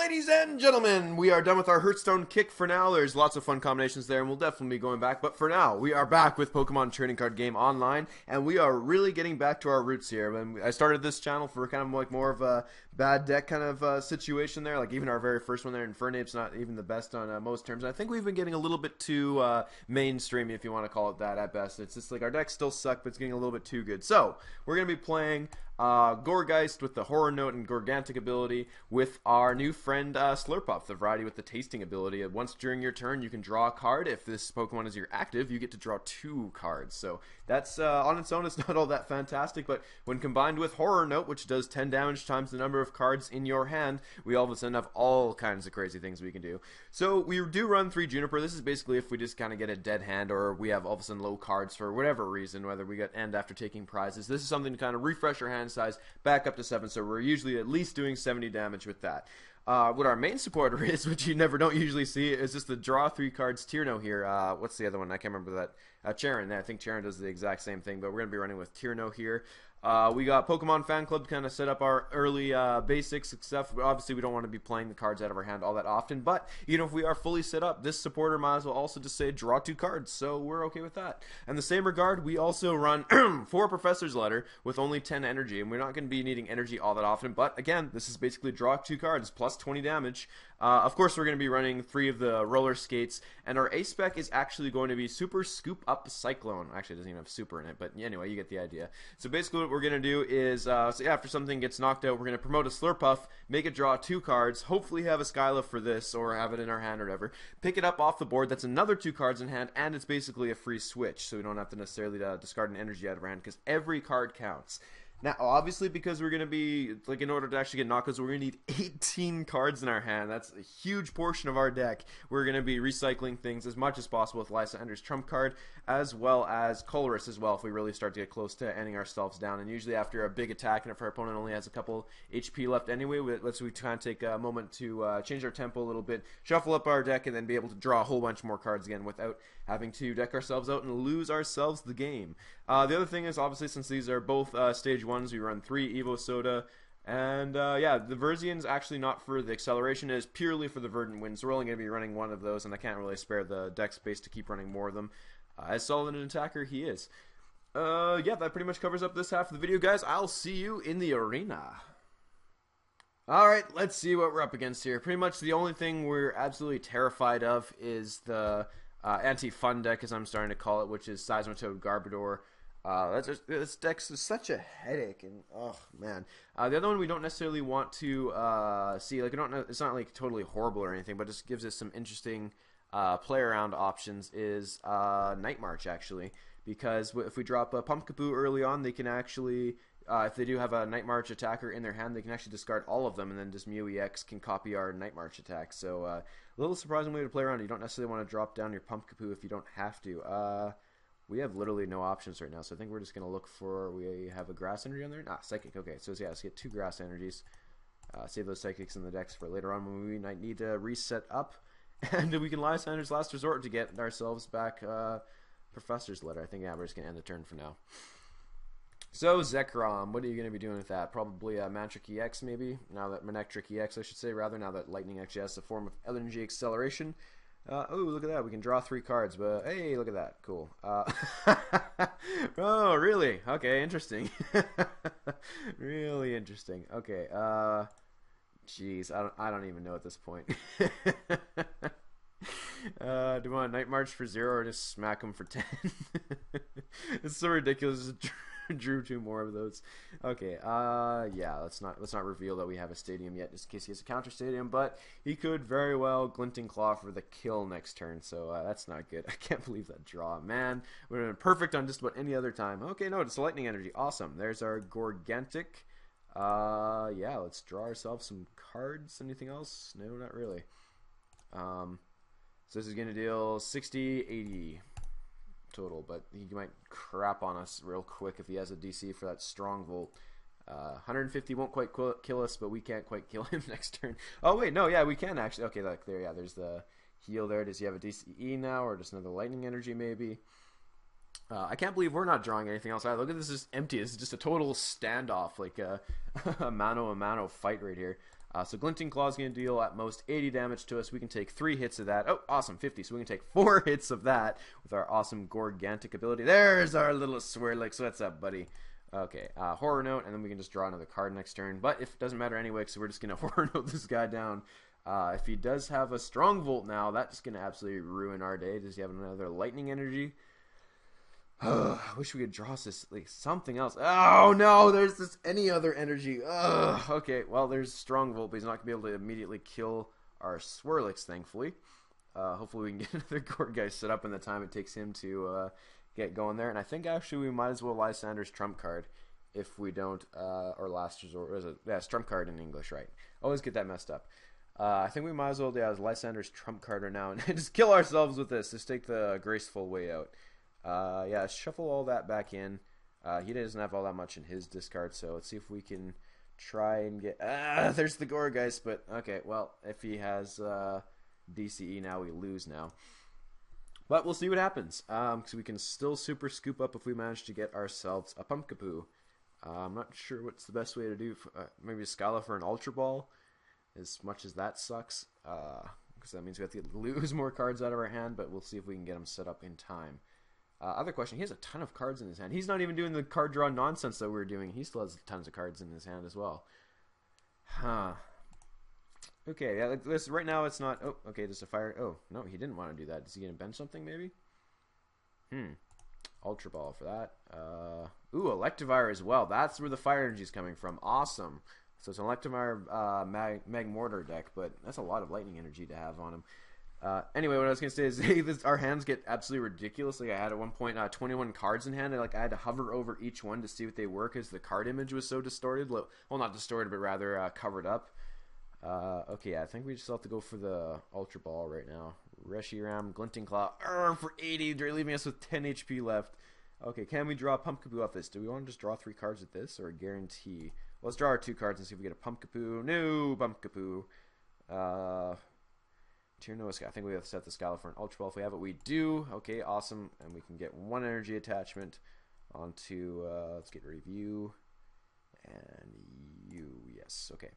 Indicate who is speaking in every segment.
Speaker 1: ladies and gentlemen, we are done with our Hearthstone kick for now. There's lots of fun combinations there, and we'll definitely be going back. But for now, we are back with Pokemon Trading Card Game Online, and we are really getting back to our roots here. When I started this channel for kind of like more of a bad deck kind of situation there. Like even our very first one there, Infernape's not even the best on most terms. And I think we've been getting a little bit too mainstreamy, if you want to call it that, at best. It's just like our decks still suck, but it's getting a little bit too good. So we're going to be playing Gourgeist with the Horror Note and Gorgantic ability with our new friend Slurpuff, the variety with the tasting ability. Once during your turn, you can draw a card. If this Pokemon is your active, you get to draw 2 cards. So that's on its own, it's not all that fantastic, but when combined with Horror Note, which does 10 damage times the number of cards in your hand, we all of a sudden have all kinds of crazy things we can do. So we do run 3 Juniper. This is basically if we just kind of get a dead hand, or we have all of a sudden low cards for whatever reason, whether we get end after taking prizes. This is something to kind of refresh our hand size back up to 7, so we're usually at least doing 70 damage with that. What our main supporter is, which you don't usually see, is just the draw 3 cards Tierno here. What's the other one? I can't remember that. Charon. I think Charon does the exact same thing, but we're going to be running with Tierno here. We got Pokemon Fan Club to kind of set up our early basics and stuff. Obviously, we don't want to be playing the cards out of our hand all that often, but you know, if we are fully set up, this supporter might as well also just say draw 2 cards, so we're okay with that. In the same regard, we also run 4 Professor's Letter with only 10 energy, and we're not going to be needing energy all that often, but again, this is basically draw 2 cards plus 20 damage. Of course, we're going to be running 3 of the roller skates, and our ace spec is actually going to be Super Scoop Up Cyclone. Actually, it doesn't even have super in it, but anyway, you get the idea. So basically what we're going to do is, so after something gets knocked out, we're going to promote a Slurpuff, make it draw 2 cards, hopefully have a Skyla for this, or have it in our hand or whatever, pick it up off the board, that's another 2 cards in hand, and it's basically a free switch, so we don't have to necessarily discard an energy out of our hand, because every card counts. Now, obviously, because we're going to be, like, in order to actually get knockouts, we're going to need 18 cards in our hand. That's a huge portion of our deck. We're going to be recycling things as much as possible with Lysander's trump card, as well as Colress as well, if we really start to get close to ending ourselves down. And usually after a big attack, and if our opponent only has a couple HP left anyway, let's kind of take a moment to change our tempo a little bit, shuffle up our deck, and then be able to draw a whole bunch more cards again without having to deck ourselves out and lose ourselves the game. The other thing is, obviously, since these are both stage 1s, we run 3 Evo Soda, and yeah, the Verzian's actually not for the acceleration, it is purely for the Verdant Wind, so we're only going to be running 1 of those, and I can't really spare the deck space to keep running more of them. As solid an attacker he is. Yeah, that pretty much covers up this half of the video, guys. I'll see you in the arena. Alright, let's see what we're up against here. Pretty much the only thing we're absolutely terrified of is the anti-fun deck, as I'm starting to call it, which is Seismitoad Garbodor. This deck is such a headache, and oh man. The other one we don't necessarily want to see, like, it's not like totally horrible or anything, but just gives us some interesting play around options is Night March, actually, because if we drop a Pumpkaboo early on, they can actually, if they do have a Night March attacker in their hand, they can actually discard all of them, and then just Mew EX can copy our Night March attack. So a little surprising way to play around. You don't necessarily want to drop down your Pumpkaboo if you don't have to. We have literally no options right now, so I think we're just going to look for, we have a Grass Energy on there? Ah, Psychic, okay, so yeah, let's get 2 Grass Energies. Save those Psychics in the decks for later on when we might need to reset up. And we can Lysander's Last Resort to get ourselves back Professor's Letter. I think, yeah, we're just going to end the turn for now. So, Zekrom, what are you going to be doing with that? Probably Mantric EX, maybe? Now that Manectric EX, I should say, rather, now that Lightning actually has a form of energy acceleration. Oh, look at that. We can draw 3 cards, but hey, look at that. Cool. Oh, really? Okay, interesting. Really interesting. Okay, jeez, I don't even know at this point. Do we want Night March for 0 or just smack him for 10? It's so ridiculous. Drew 2 more of those. Okay, yeah, let's not reveal that we have a stadium yet, just in case he has a counter stadium, but he could very well Glinting Claw for the kill next turn, so that's not good. I can't believe that draw, man. Would have been perfect on just about any other time. Okay, no, it's Lightning Energy. Awesome. There's our Gorgantic. Yeah, let's draw ourselves some cards. Anything else? No, not really. So this is going to deal 60, 80 total, but he might crap on us real quick if he has a DC for that Strong Volt. 150 won't quite kill us, but we can't quite kill him next turn. Oh wait, no, yeah, we can actually. Okay, look there, yeah, there's the heal there. Does he have a DCE now, or just another Lightning Energy maybe? I can't believe we're not drawing anything else. Look at this, is empty. This is just a total standoff, like a mano-a-mano fight right here. So Glinting Claw is going to deal at most 80 damage to us. We can take 3 hits of that. Oh, awesome, 50. So we can take 4 hits of that with our awesome Gourgantic ability. There's our little Swirlix. What's up, buddy? Okay, Horror Note, and then we can just draw another card next turn. But if it doesn't matter anyway, so we're just going to Horror Note this guy down. If he does have a Strong Volt now, that's going to absolutely ruin our day. Does he have another Lightning Energy? I wish we could draw this like something else. Oh no, there's this any other energy. Okay, well there's Strong Volt, but he's not gonna be able to immediately kill our Swirlix, thankfully. Hopefully we can get another Gourgeist set up in the time it takes him to get going there. And I think actually we might as well Lysander's trump card if we don't, or last resort. What is it? Yeah, it's trump card in English, right? Always get that messed up. I think we might as well, yeah, Lysander's trump card right now and just kill ourselves with this. Just take the graceful way out. Yeah, shuffle all that back in. He doesn't have all that much in his discard, so let's see if we can try and get... there's the Gourgeist, but okay, well, if he has DCE now, we lose now. But we'll see what happens, because we can still super scoop up if we manage to get ourselves a Pumpkaboo. I'm not sure what's the best way to do. Maybe a Scala for an Ultra Ball, as much as that sucks, because that means we have to lose more cards out of our hand, but we'll see if we can get them set up in time. Other question, he has a ton of cards in his hand. He's not even doing the card draw nonsense that we were doing. He still has tons of cards in his hand as well. Huh. Okay, yeah, this right now it's not... Oh, okay, there's a fire... Oh, no, he didn't want to do that. Is he going to bench something, maybe? Ultra Ball for that. Ooh, Electivire as well. That's where the fire energy is coming from. Awesome. So it's an Electivire Mag Mortar deck, but that's a lot of lightning energy to have on him. Anyway, what I was going to say is our hands get absolutely ridiculous. Like I had at one point 21 cards in hand, and like I had to hover over each one to see what they were because the card image was so distorted. Well, not distorted, but rather covered up. Okay, yeah, I think we just have to go for the Ultra Ball right now. Reshiram, Glinting Claw, for 80, leaving us with 10 HP left. Okay, can we draw a Pumpkaboo off this? Do we want to just draw 3 cards at this, or a guarantee? Well, let's draw our 2 cards and see if we get a Pumpkaboo. No Pumpkaboo. I think we have to set the Scala for an Ultra Ball if we have it. We do. Okay, awesome. And we can get 1 energy attachment onto, let's get review. And you, yes, okay.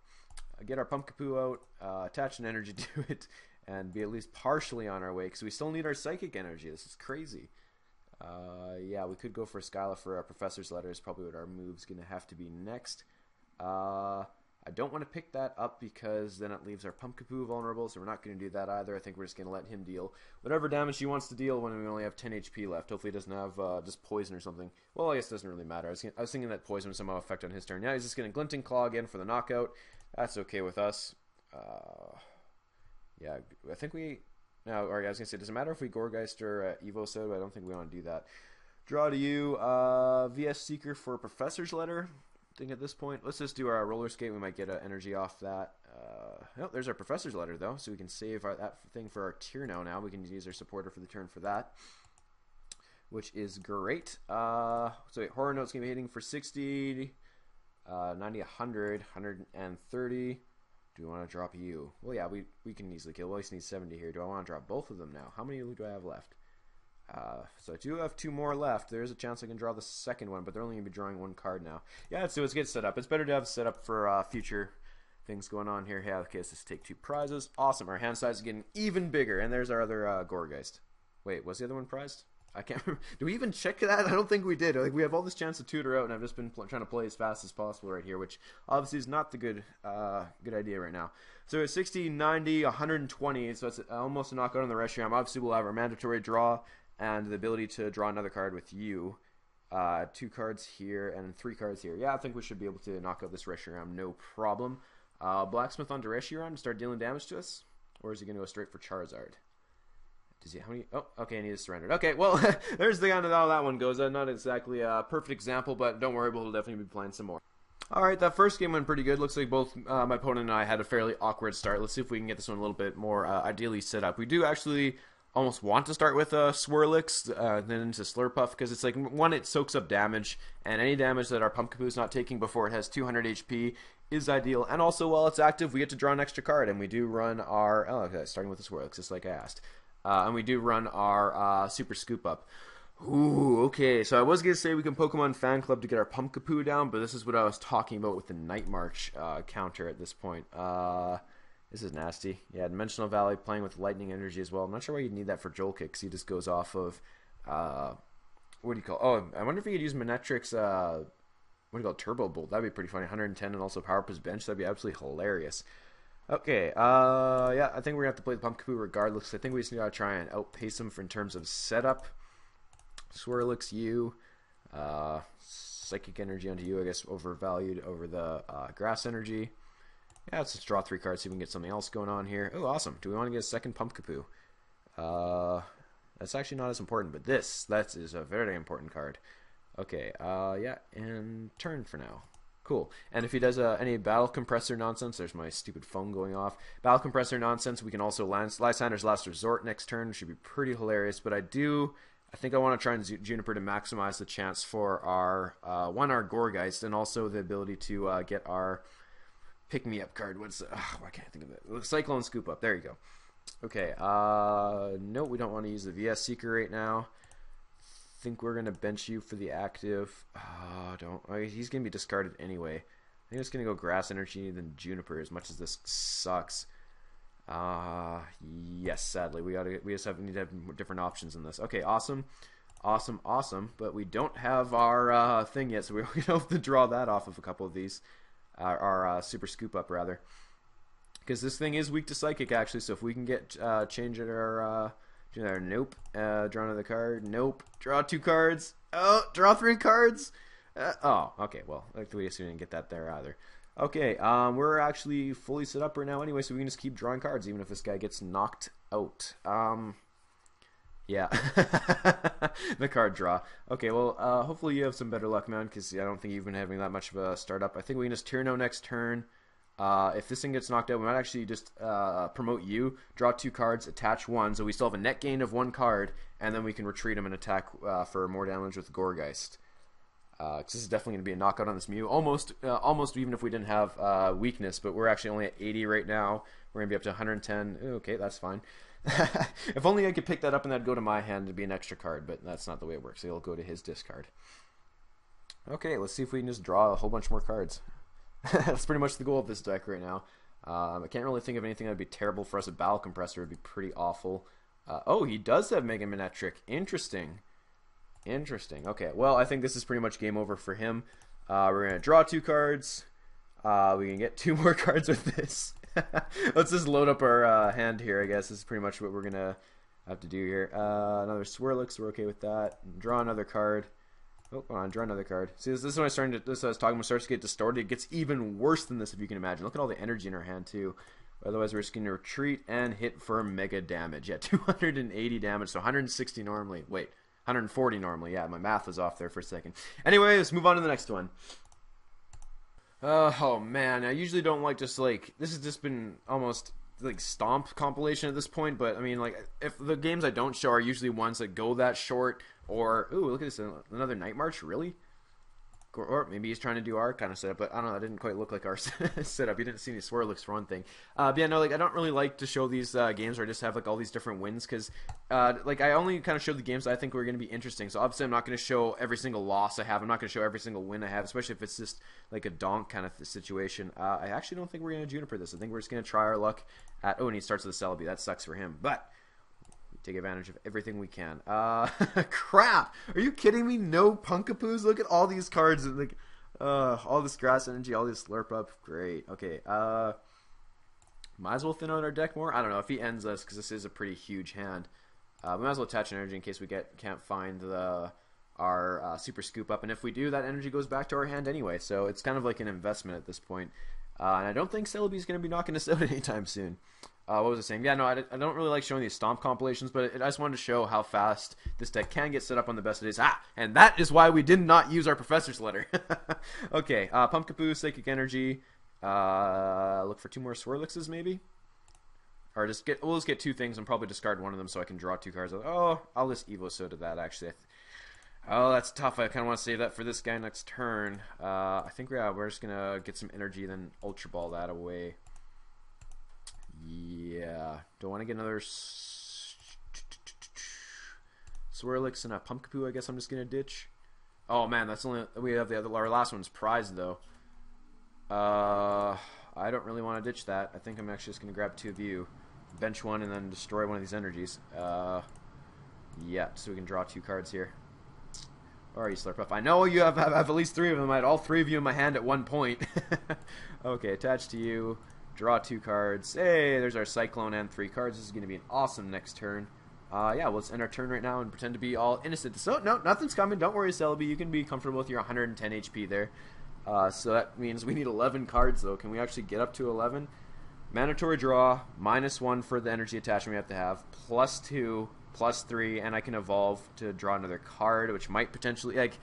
Speaker 1: Get our Pumpkaboo out, attach an energy to it, and be at least partially on our way, because we still need our Psychic energy. This is crazy. Yeah, we could go for a Scala for our Professor's Letter is probably what our move's going to have to be next. I don't want to pick that up because then it leaves our Pumpkaboo vulnerable, so we're not going to do that either. I think we're just going to let him deal whatever damage he wants to deal when we only have 10 HP left. Hopefully he doesn't have just poison or something. Well, I guess it doesn't really matter. I was thinking that poison would somehow affect on his turn. Yeah, he's just going to Glinting Claw again for the knockout. That's okay with us. Yeah, I think we... No, or I was going to say, does it matter if we Gourgeist or Evo Soda? I don't think we want to do that. Draw to you. VS Seeker for Professor's Letter. I think at this point, let's just do our roller skate. We might get energy off that. Oh, there's our Professor's Letter though, so we can save that thing for our Tierno now. We can use our supporter for the turn for that, which is great. So wait, Horror Note's gonna be hitting for 60, 90, 100, 130. Do we want to drop you? Well, yeah, we can easily kill. We at least need 70 here. Do I want to drop both of them now? How many do I have left? So I do have 2 more left. There is a chance I can draw the second one, but they're only going to be drawing 1 card now. Yeah, let's get set up. It's better to have set up for future things going on here. Yeah, okay, let's take 2 prizes. Awesome. Our hand size is getting even bigger. And there's our other Gourgeist. Wait, was the other one prized? I can't remember. Do we even check that? I don't think we did. Like, we have all this chance to tutor out, and I've just been trying to play as fast as possible right here, which obviously is not the good idea right now. So it's 60, 90, 120, so it's almost a knockout on the Reshiram. Obviously, we'll have our mandatory draw and the ability to draw another card with you. 2 cards here and 3 cards here. Yeah, I think we should be able to knock out this Reshiram, no problem. Blacksmith onto Reshiram to start dealing damage to us, or is he going to go straight for Charizard? Does he? How many? Oh, okay, and he just surrendered. Okay, well, there's the end of how that one goes. Not exactly a perfect example, but don't worry, we'll definitely be playing some more. Alright, that first game went pretty good. Looks like both my opponent and I had a fairly awkward start. Let's see if we can get this one a little bit more ideally set up. We do actually almost want to start with Swirlix, then into Slurpuff, because it's like, one, it soaks up damage, and any damage that our Pumpkaboo is not taking before it has 200 HP is ideal. And also, while it's active, we get to draw an extra card, and we do run our... Oh, okay, starting with the Swirlix, just like I asked. And we do run our Super Scoop Up. Ooh, okay. So I was gonna say we can Pokemon Fan Club to get our Pumpkaboo down, but this is what I was talking about with the Night March counter at this point. This is nasty. Yeah, Dimensional Valley playing with lightning energy as well. I'm not sure why you'd need that for Joel Kick, 'cause he just goes off of what do you call? Oh, I wonder if he could use Manetric's what do you call it? Turbo Bolt. That'd be pretty funny. 110 and also power up his bench. That'd be absolutely hilarious. Okay, yeah, I think we're gonna have to play the Pumpkaboo regardless. I think we just gotta try and outpace him for in terms of setup. Swirlix, you, Psychic Energy onto you, I guess overvalued over the Grass Energy. Yeah, let's just draw 3 cards, see if we can get something else going on here. Oh, awesome. Do we want to get a second Pumpkaboo? That's actually not as important, but that is a very important card. Okay, yeah, and turn for now. Cool. And if he does any Battle Compressor nonsense, there's my stupid phone going off. Battle Compressor nonsense, we can also Lysander's Last Resort next turn, which should be pretty hilarious, but I think I want to try and Juniper to maximize the chance for our, our Gourgeist, and also the ability to get our pick-me-up card. Why can't I think of it? Cyclone Scoop Up. There you go. Okay, no, we don't want to use the VS Seeker right now. Think we're going to bench you for the active. He's going to be discarded anyway. I think it's going to go Grass Energy, then Juniper, as much as this sucks. Yes, sadly, we need to have different options in this. Okay, awesome, but we don't have our thing yet, so we're going to have to draw that off of a couple of these, our Super Scoop Up rather, because this thing is weak to Psychic actually. So if we can get change it our nope, draw another card, nope, draw 2 cards, oh, draw 3 cards. Oh, okay, well, we just didn't get that there either. Okay, we're actually fully set up right now anyway, so we can just keep drawing cards even if this guy gets knocked out. Yeah, the card draw. Okay, well, hopefully you have some better luck, man, because I don't think you've been having that much of a startup. I think we can just Tyrno next turn. If this thing gets knocked out, we might actually just promote you, draw 2 cards, attach 1, so we still have a net gain of 1 card, and then we can retreat him and attack for more damage with Gourgeist. This is definitely going to be a knockout on this Mew. Almost even if we didn't have weakness, but we're actually only at 80 right now. We're going to be up to 110. Ooh, okay, that's fine. If only I could pick that up and that'd go to my hand, it'd be an extra card, but that's not the way it works. It'll go to his discard. Okay, let's see if we can just draw a whole bunch more cards. That's pretty much the goal of this deck right now. I can't really think of anything that would be terrible for us. A Battle Compressor would be pretty awful. Oh, he does have Mega Manetric. Interesting. Okay, well, I think this is pretty much game over for him. We're going to draw 2 cards. We can get 2 more cards with this. Let's just load up our hand here, I guess. This is pretty much what we're going to have to do here. Another Swirlix, we're okay with that. Draw another card. Oh, come on, draw another card. See, this is when I was talking about starts to get distorted. It gets even worse than this, if you can imagine. Look at all the energy in our hand, too. Otherwise, we're just going to retreat and hit for mega damage. Yeah, 280 damage, so 160 normally. Wait, 140 normally. Yeah, my math was off there for a second. Anyway, let's move on to the next one. Oh, man. I usually don't like just, like... This has just been almost, like, Stomp compilation at this point. But, I mean, like, if the games I don't show are usually ones that go that short... Or, ooh, look at this, another Night March, really? Or maybe he's trying to do our kind of setup, but I don't know, it didn't quite look like our setup. You didn't see any Swirlix for one thing. But yeah, no, like, I don't really like to show these games where I just have, like, all these different wins, because, like, I only kind of show the games that I think are going to be interesting. So, obviously, I'm not going to show every single loss I have. I'm not going to show every single win I have, especially if it's just, like, a donk kind of situation. I actually don't think we're going to Juniper this. I think we're just going to try our luck at... Oh, and he starts with a Celebi. That sucks for him, but... Take advantage of everything we can. Crap! Are you kidding me? No Punkapoos? Look at all these cards. Like, all this Grass Energy, all this Slurpuff. Great. Okay. Might as well thin out our deck more. I don't know if he ends us, because this is a pretty huge hand. We might as well attach an energy in case we can't find our Super Scoop Up. And if we do, that energy goes back to our hand anyway. So it's kind of like an investment at this point. And I don't think Celebi's going to be knocking us out anytime soon. What was I saying? Yeah, no, I don't really like showing these Stomp compilations, but I just wanted to show how fast this deck can get set up on the best of days. And that is why we did not use our Professor's Letter. Okay, Pumpkaboo, Psychic Energy. Look for 2 more Swirlixes, maybe? Or we'll just get 2 things and probably discard one of them so I can draw 2 cards. Oh, I'll just Evo Soda that, actually. Oh, that's tough. I kind of want to save that for this guy next turn. I think we're just going to get some energy, then Ultra Ball that away. Yeah, don't want to get another Swirlix and a Pumpkaboo, I guess I'm just going to ditch. Oh, man, that's only... We have our last one's prize, though. I don't really want to ditch that. I think I'm actually just going to grab 2 of you. Bench one and then destroy one of these energies. Yeah, so we can draw 2 cards here. Or you Slurpuff. I know you have at least 3 of them. I had all 3 of you in my hand at one point. Okay, attach to you. Draw 2 cards. Hey, there's our Cyclone and 3 cards. This is going to be an awesome next turn. Yeah, let's end our turn right now and pretend to be all innocent. So, no, nothing's coming. Don't worry, Celebi. You can be comfortable with your 110 HP there. So that means we need 11 cards, though. Can we actually get up to 11? Mandatory draw, -1 for the energy attachment we have to have, +2, +3, and I can evolve to draw another card, which might potentially, like,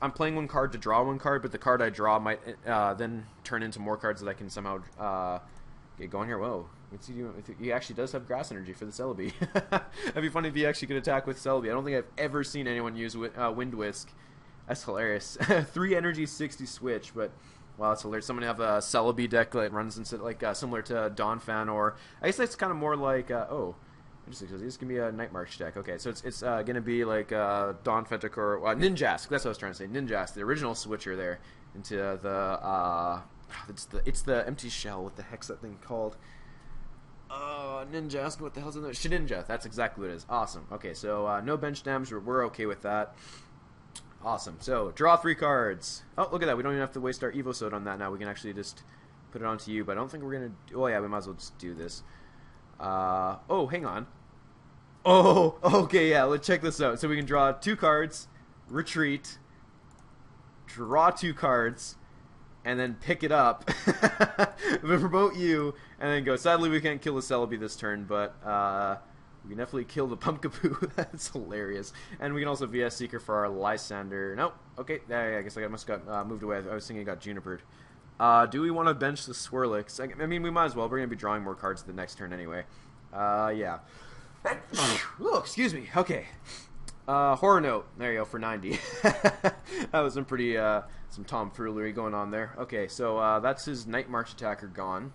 Speaker 1: I'm playing 1 card to draw 1 card, but the card I draw might then turn into more cards that I can somehow get going here. Whoa. He actually does have grass energy for the Celebi. That'd be funny if he actually could attack with Celebi. I don't think I've ever seen anyone use Wind Whisk. That's hilarious. 3 energy, 60 switch, but wow, that's hilarious. Someone have a Celebi deck that runs into like similar to Donphan, or I guess that's kind of more like oh, interesting. Because this can be a Night March deck. Okay, so it's gonna be like Donphan or Ninjask. That's what I was trying to say. Ninjask, the original switcher there into the it's the empty shell. What the heck's that thing called? Ninjask, what the hell's in there? Shedinja, that's exactly what it is. Awesome. Okay, so no bench damage, we're okay with that. Awesome. So, draw 3 cards. Oh, look at that. We don't even have to waste our Evosode on that now. We can actually just put it onto you, but I don't think we're going to... Oh, yeah, we might as well just do this. Oh, hang on. Oh, okay, yeah, let's check this out. So we can draw 2 cards, retreat, draw 2 cards, and then pick it up, promote you, and then go. Sadly, we can't kill the Celebi this turn, but we can definitely kill the Pumpkaboo. That's hilarious. And we can also VS Seeker for our Lysander. Nope. Okay, I guess I must have got moved away. I was thinking I got Junipered. Do we want to bench the Swirlix? I mean, we might as well. We're going to be drawing more cards the next turn anyway. Yeah. Oh, excuse me. Okay. Horror Note. There you go, for 90. That was some pretty, some tomfoolery going on there. Okay, so that's his Night March attacker gone.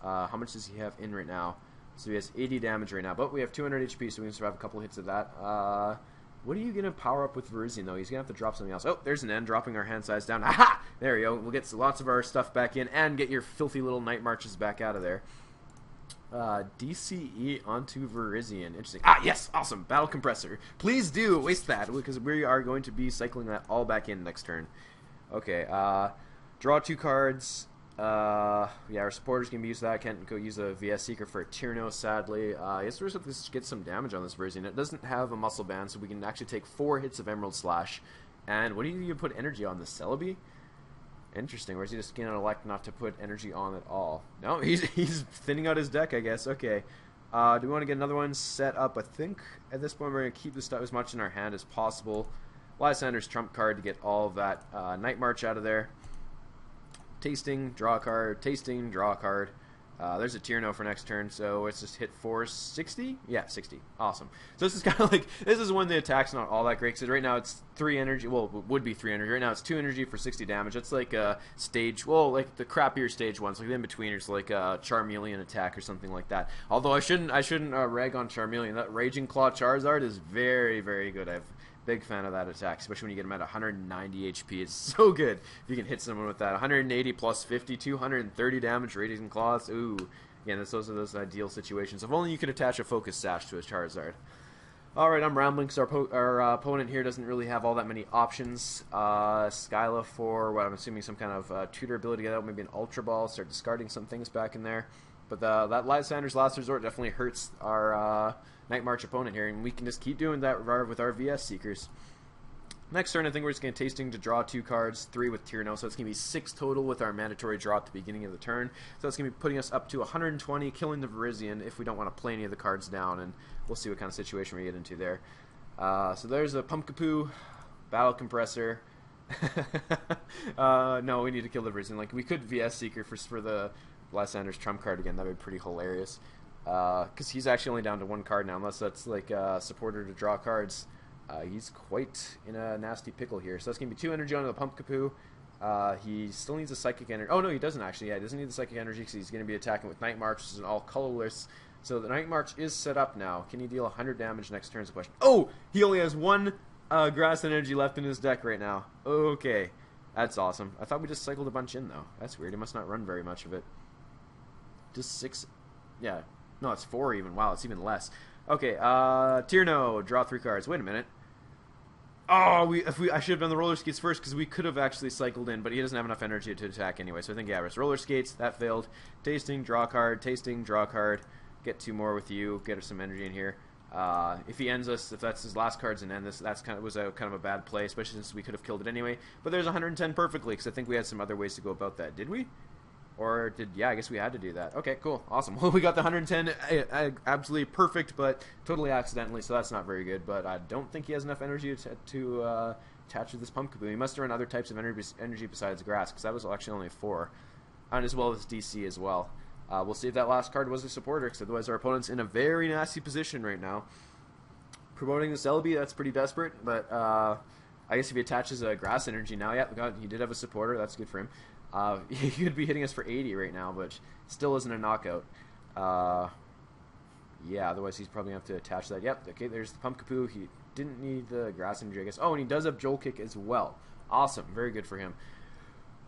Speaker 1: How much does he have in right now? So he has 80 damage right now, but we have 200 HP, so we can survive a couple hits of that. What are you going to power up with Virizion, though? He's going to have to drop something else. Oh, there's an end, dropping our hand size down. Aha! There we go. We'll get lots of our stuff back in and get your filthy little Night Marches back out of there. DCE onto Virizion. Interesting. Ah, yes! Awesome. Battle Compressor. Please do waste that, because we are going to be cycling that all back in next turn. Okay, draw 2 cards. Yeah, our supporters can use that. Can't go use a VS Seeker for a Tyrno, sadly. Yes, we're supposed to get some damage on this Virizion. It doesn't have a muscle band, so we can actually take 4 hits of Emerald Slash. And what do you put energy on, the Celebi? Interesting. Or is he just going to elect not to put energy on at all? No, he's thinning out his deck, I guess. Okay. Do we want to get another one set up? I think at this point we're going to keep this stuff as much in our hand as possible. Lysander's trump card to get all of that Night March out of there. Tasting, draw a card, tasting, draw a card. There's a Tyrno for next turn, so let's just hit 460? Yeah, 60. Awesome. So this is kind of like, this is when the attack's not all that great, because right now it's 3 energy, well, it would be 3 energy. Right now it's 2 energy for 60 damage. It's like a stage, well, like the crappier stage ones, like the in-betweeners, like a Charmeleon attack or something like that. Although I shouldn't rag on Charmeleon. That Raging Claw Charizard is very, very good. I've big fan of that attack, especially when you get him at 190 HP. It's so good if you can hit someone with that. 180 plus 50, 230 damage, Raging Claws. Ooh. Again, those are those ideal situations. If only you could attach a Focus Sash to a Charizard. Alright, I'm rambling, so our opponent here doesn't really have all that many options. Skyla for what I'm assuming some kind of tutor ability, get out, maybe an Ultra Ball, start discarding some things back in there. But that Lysander's Last Resort definitely hurts our Night March opponent here, and we can just keep doing that with our VS Seekers. Next turn, I think we're just going to Tasting to draw 2 cards, 3 with Tyrno, so it's going to be 6 total with our mandatory draw at the beginning of the turn. So it's going to be putting us up to 120, killing the Virizion if we don't want to play any of the cards down, and we'll see what kind of situation we get into there. So there's a Pumpkaboo, Battle Compressor. No, we need to kill the Virizion. Like, we could VS Seeker for the Lysander's trump card again. That would be pretty hilarious. Because he's actually only down to 1 card now, unless that's like a supporter to draw cards. He's quite in a nasty pickle here. So that's going to be 2 energy onto the Pumpkaboo. He still needs a Psychic Energy. Oh, no, he doesn't actually. Yeah, he doesn't need the Psychic Energy because he's going to be attacking with Night March, which is an all-colorless So the Night March is set up now. Can he deal 100 damage next turn is the question. Oh! He only has one grass energy left in his deck right now. Okay. That's awesome. I thought we just cycled a bunch in, though. That's weird. He must not run very much of it. Just 6... Yeah. No, it's 4 even. Wow, it's even less. Okay, Tierno. Draw 3 cards. Wait a minute. Oh, I should have done the roller skates first because we could have actually cycled in, but he doesn't have enough energy to attack anyway. So I think, yeah, it's roller skates. That failed. Tasting, draw a card. Tasting, draw a card. Get 2 more with you. Get some energy in here. If he ends us, if that's his last cards and end this, that's kind of a bad play, especially since we could have killed it anyway. But there's 110 perfectly because I think we had some other ways to go about that. Did we? Or did, yeah, I guess we had to do that. Okay, cool. Awesome. Well, we got the 110 absolutely perfect, but totally accidentally, so that's not very good. But I don't think he has enough energy to attach to this Pumpkaboo. He must have run other types of energy besides grass, because that was actually only 4. And as well as DC as well. We'll see if that last card was a supporter, because otherwise our opponent's in a very nasty position right now. Promoting this LB, that's pretty desperate, but I guess if he attaches a grass energy now, yeah, he did have a supporter, that's good for him. He could be hitting us for 80 right now, but still isn't a knockout. Yeah, otherwise he's probably going to have to attach that. Yep, okay, there's the Pumpkaboo. He didn't need the grass energy, I guess. Oh, and he does have Joel Kick as well. Awesome, very good for him.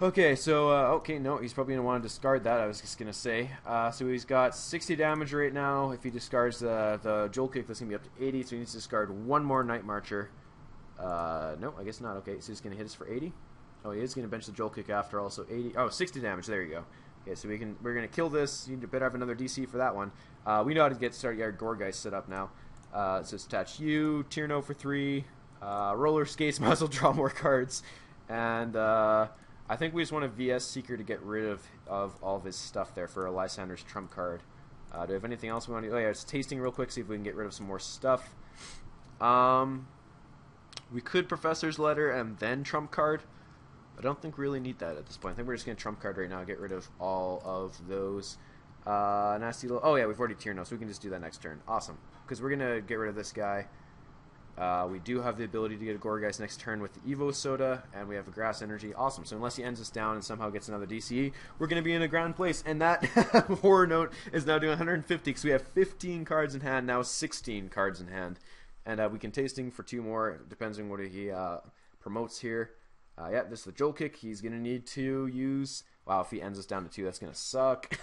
Speaker 1: Okay, so, okay, no, he's probably going to want to discard that, I was just going to say. So he's got 60 damage right now. If he discards the Joel Kick, that's going to be up to 80, so he needs to discard 1 more Night Marcher. No, I guess not. Okay, so he's going to hit us for 80. Oh, he is going to bench the Joel Kick after also 80. Oh, 60 damage. There you go. Okay, so we're going to kill this. You better have another DC for that one. We know how to get started. Our Gourgeist set up now. So let's attach you, Tierno for 3, roller skates, might as well draw more cards, and I think we just want a VS Seeker to get rid of all of his stuff there for a Lysander's trump card. Do we have anything else we want to do? Oh yeah, it's tasting real quick, see if we can get rid of some more stuff. We could Professor's Letter and then trump card. I don't think we really need that at this point. I think we're just going to trump card right now, get rid of all of those. Nasty little... Oh yeah, we've already Tierno, so we can just do that next turn. Awesome. Because we're going to get rid of this guy. We do have the ability to get a Gourgeist next turn with the Evo Soda, and we have a Grass Energy. Awesome. So unless he ends us down and somehow gets another DCE, we're going to be in a grand place. And that horror note is now doing 150, because we have 15 cards in hand, now 16 cards in hand. And we can tasting for 2 more, depends on what he promotes here. Yeah, this is the Joel Kick. He's going to need to use... Wow, if he ends us down to 2, that's going to suck.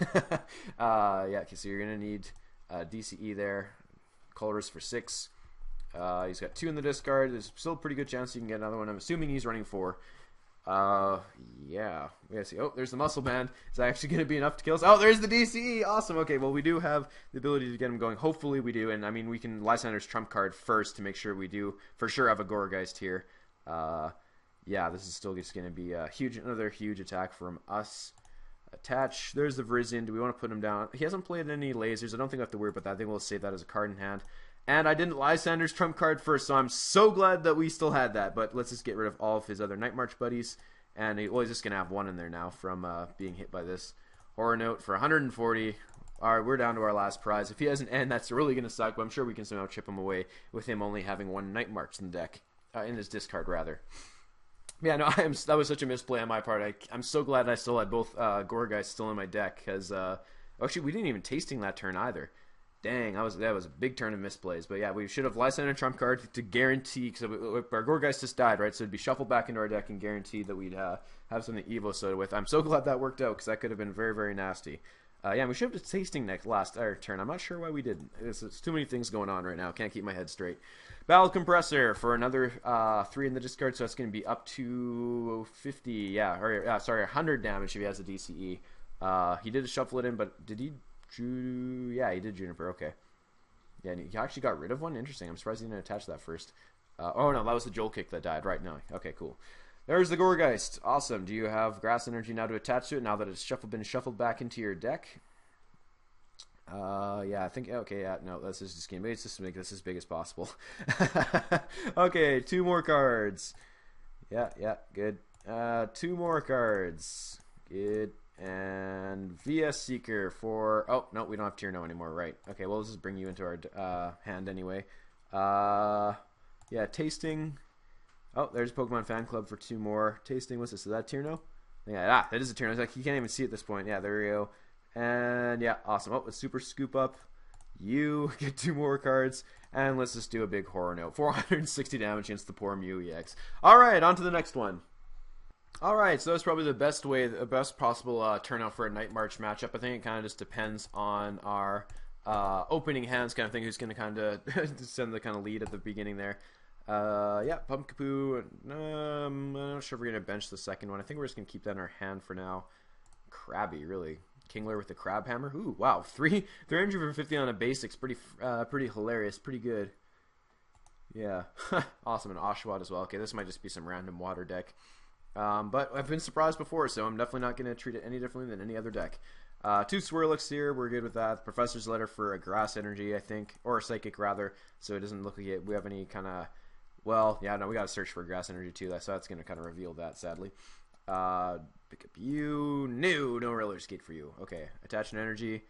Speaker 1: Yeah, okay, so you're going to need DCE there. Colorist for 6. He's got 2 in the discard. There's still a pretty good chance you can get another one. I'm assuming he's running 4. Yeah. We gotta see. Oh, there's the Muscle Band. Is that actually going to be enough to kill us? Oh, there's the DCE. Awesome. Okay, well, we do have the ability to get him going. Hopefully we do. And, I mean, we can Lysander's trump card first to make sure we do for sure have a Gourgeist here. Yeah, this is still just going to be another huge attack from us. Attach. There's the Virizion. Do we want to put him down? He hasn't played any lasers. I don't think we have to worry about that. I think we'll save that as a card in hand. And I didn't Lysander's trump card first, so I'm so glad that we still had that. But let's just get rid of all of his other Night March buddies. And he's just going to have 1 in there now from being hit by this. Horror Note for 140. All right, we're down to our last prize. If he has an end, that's really going to suck. But I'm sure we can somehow chip him away with him only having 1 Night March in the deck. In his discard, rather. Yeah, no, that was such a misplay on my part. I'm so glad I still had both Gourgeist still in my deck. Because, actually, we didn't even tasting that turn either. Dang, that was a big turn of misplays. But yeah, we should have Lysander trump card to guarantee, because our Gourgeist just died, right? So it'd be shuffled back into our deck and guaranteed that we'd have something Evo Soda with. I'm so glad that worked out, because that could have been very, very nasty. Yeah, we should have tasting last turn. I'm not sure why we didn't. It's too many things going on right now. Can't keep my head straight. Battle Compressor for another 3 in the discard, so that's going to be up to 50. Yeah, or sorry, 100 damage if he has a DCE. He did shuffle it in, but did he? Yeah, he did Juniper. Okay. Yeah, and he actually got rid of one. Interesting. I'm surprised he didn't attach that first. Oh no, that was the Joel Kick that died. Right, no. Okay, cool. There's the Gourgeist. Awesome. Do you have Grass Energy now to attach to it? Now that it's been shuffled back into your deck. Yeah, I think. Okay, yeah, no, this is just game. Maybe it's just to make this as big as possible. Okay, 2 more cards. Yeah, good. 2 more cards. Good. And VS Seeker for... Oh, no, we don't have Tierno anymore, right. Okay, well, let's just bring you into our hand anyway. Yeah, tasting. Oh, there's Pokemon Fan Club for 2 more. Tasting, what's this? Is that Tierno? Yeah, that is a Tierno. It's like, you can't even see at this point. Yeah, there we go. And, yeah, awesome. Oh, a Super Scoop Up. You get 2 more cards. And let's just do a big horror note. 460 damage against the poor Mew EX. Alright, on to the next one. Alright, so that's probably the best possible turnout for a Night March matchup. I think it kind of just depends on our opening hands kind of thing, who's going to kind of send the kind of lead at the beginning there. Yeah, Pumpkaboo. I'm not sure if we're going to bench the second one. I think we're just going to keep that in our hand for now. Crabby, really. Kingler with the Crab Hammer. Ooh, wow. 350 on a basics. Pretty hilarious. Pretty good. Yeah. Awesome. And Oshawott as well. Okay, this might just be some random water deck. But I've been surprised before, so I'm definitely not going to treat it any differently than any other deck. 2 Swirlix here. We're good with that. Professor's Letter for a Grass Energy, I think. Or a Psychic, rather. So it doesn't look like we have any kind of... Well, yeah, no, we got to search for Grass Energy, too. So that's going to kind of reveal that, sadly. Pick up you. No Roller Skate for you. Okay, attach an energy.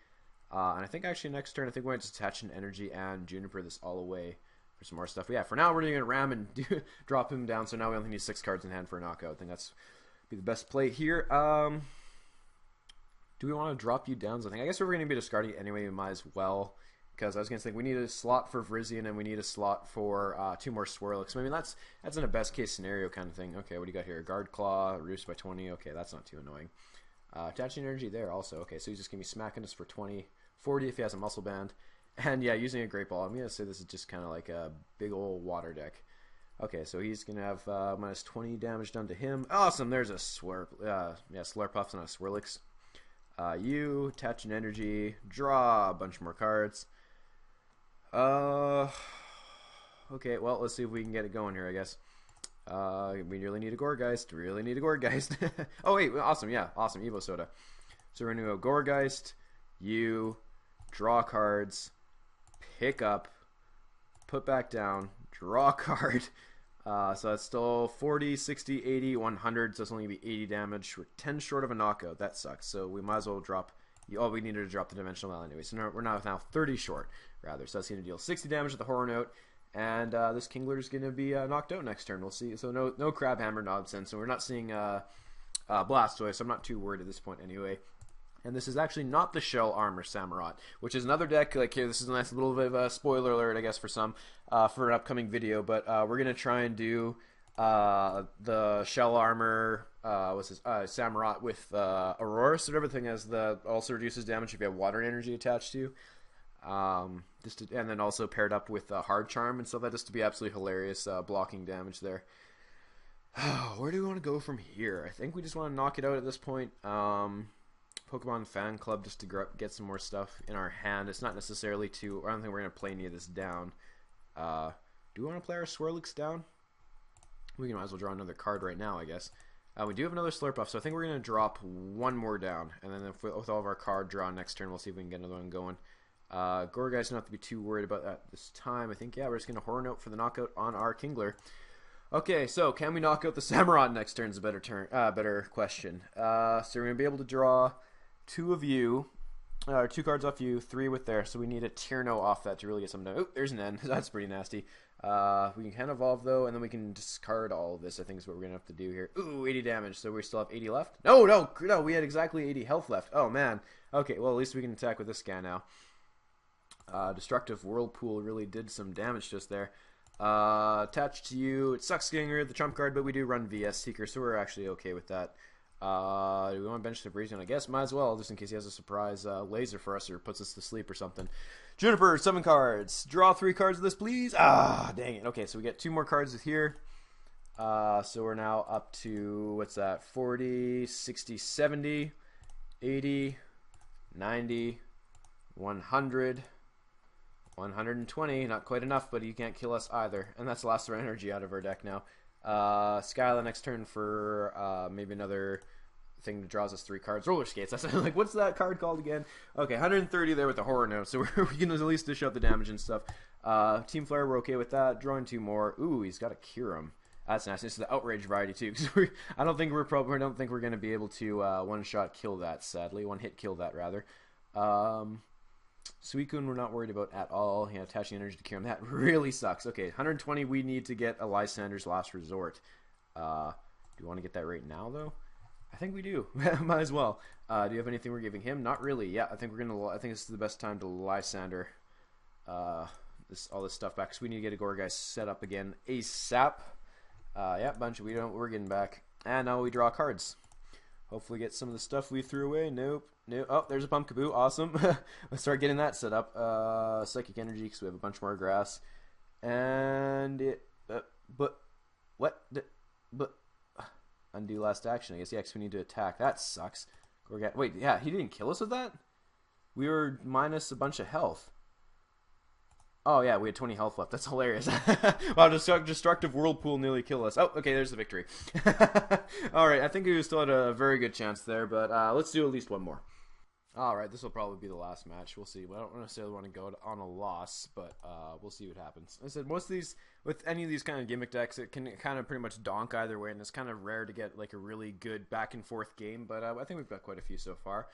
Speaker 1: And I think actually next turn, I think we're going to attach an energy and Juniper this all away for some more stuff. But yeah, for now, we're going to ram and drop him down. So now we only need 6 cards in hand for a knockout. I think that's be the best play here. Do we want to drop you down something? I guess we're going to be discarding it anyway. We might as well. Because I was going to think we need a slot for Virizion and we need a slot for 2 more Swirlix. I mean, that's in a best case scenario kind of thing. Okay, what do you got here? Guard Claw, Roost by 20. Okay, that's not too annoying. Attaching energy there also. Okay, so he's just going to be smacking us for 20. 40 if he has a Muscle Band. And yeah, using a Great Ball. I'm going to say this is just kind of like a big old water deck. Okay, so he's going to have minus 20 damage done to him. Awesome, there's a Slurpuff and a Swirlix. You attach an energy, draw a bunch more cards. Okay, well, let's see if we can get it going here, I guess. We really need a Gourgeist. Really need a Gourgeist. Oh, wait, awesome, yeah, awesome, Evo Soda. So we're going to go Gourgeist, you, draw cards, pick up, put back down, draw a card. So that's still 40, 60, 80, 100, so it's only going to be 80 damage. We're 10 short of a knockout. That sucks, so we might as well drop... Oh, we needed to drop the Dimensional Well anyway, so we're now 30 short, rather. So that's going to deal 60 damage with the Horror Note, and this Kingler is going to be knocked out next turn. We'll see. So no Crab Hammer nonsense, so we're not seeing Blastoise, so I'm not too worried at this point anyway. And this is actually not the Shell Armor Samurott, which is another deck. Like here, this is a nice little bit of a spoiler alert, I guess, for some, for an upcoming video. But we're going to try and do the Shell Armor... Samurott with Aurora, so everything has also reduces damage if you have water energy attached to you. And then also paired up with Hard Charm and stuff like that, just to be absolutely hilarious blocking damage there. Where do we want to go from here? I think we just want to knock it out at this point. Pokemon Fan Club just to get some more stuff in our hand. It's not necessarily to... I don't think we're going to play any of this down. Do we want to play our Swirlix down? We might as well draw another card right now, I guess. We do have another Slurpuff, so I think we're going to drop 1 more down. And then with all of our card draw next turn, we'll see if we can get another one going. Gourgeist don't have to be too worried about that this time. I think, yeah, we're just going to Horror Note for the knockout on our Kingler. Okay, so can we knock out the Samurott next turn is a better question. So we're going to be able to draw 2 of you, or 2 cards off you, 3 with there. So we need a Tierno off that to really get something done. Oh, there's an N. That's pretty nasty. We can evolve though, and then we can discard all of this. I think is what we're gonna have to do here. Ooh, 80 damage. So we still have 80 left. No, we had exactly 80 health left. Oh man. Okay, well at least we can attack with this guy now. Destructive Whirlpool really did some damage just there. Attached to you, it sucks getting rid of the trump card, but we do run VS Seeker, so we're actually okay with that. Do we want to bench the Virizion? I guess might as well, just in case he has a surprise laser for us or puts us to sleep or something. Juniper, 7 cards. Draw 3 cards of this, please. Ah, dang it. Okay, so we get 2 more cards here. So we're now up to, what's that, 40, 60, 70, 80, 90, 100, 120. Not quite enough, but you can't kill us either. And that's the last of our energy out of our deck now. Skyla next turn for maybe another thing that draws us 3 cards. Roller Skates. That's like, what's that card called again? Okay, 130 there with the Horror Note, so we can at least dish out the damage and stuff. Team Flare, we're okay with that. Drawing 2 more. Ooh, he's got a Kyurem. That's nice. This is the Outrage variety too, because I don't think we're going to be able to one-shot kill that. Sadly, one-hit kill that rather. Suicune we're not worried about at all. Yeah, attaching energy to Kyurem, that really sucks. Okay, 120 we need to get a Lysander's Last Resort. Do you want to get that right now though? I think we do. Might as well. Do you have anything we're giving him? Not really. Yeah, I think this is the best time to Lysander all this stuff back because we need to get a Gourgeist set up again ASAP. Yeah, we're getting back, and now we draw cards. Hopefully, get some of the stuff we threw away. Nope. Oh, there's a Pumpkaboo. Awesome. Let's start getting that set up. Psychic Energy because we have a bunch more grass, and undo last action. I guess we need to attack. That sucks. Wait, yeah, he didn't kill us with that. We were minus a bunch of health. Oh, yeah, we had 20 health left. That's hilarious. Wow, Destructive Whirlpool nearly killed us. Oh, okay, there's the victory. Alright, I think we still had a very good chance there, but let's do at least one more. Alright, this will probably be the last match. We'll see. I don't necessarily want to go on a loss, but we'll see what happens. I said, most of these, with any of these kind of gimmick decks, it can kind of pretty much donk either way, and it's kind of rare to get like a really good back-and-forth game, but I think we've got quite a few so far.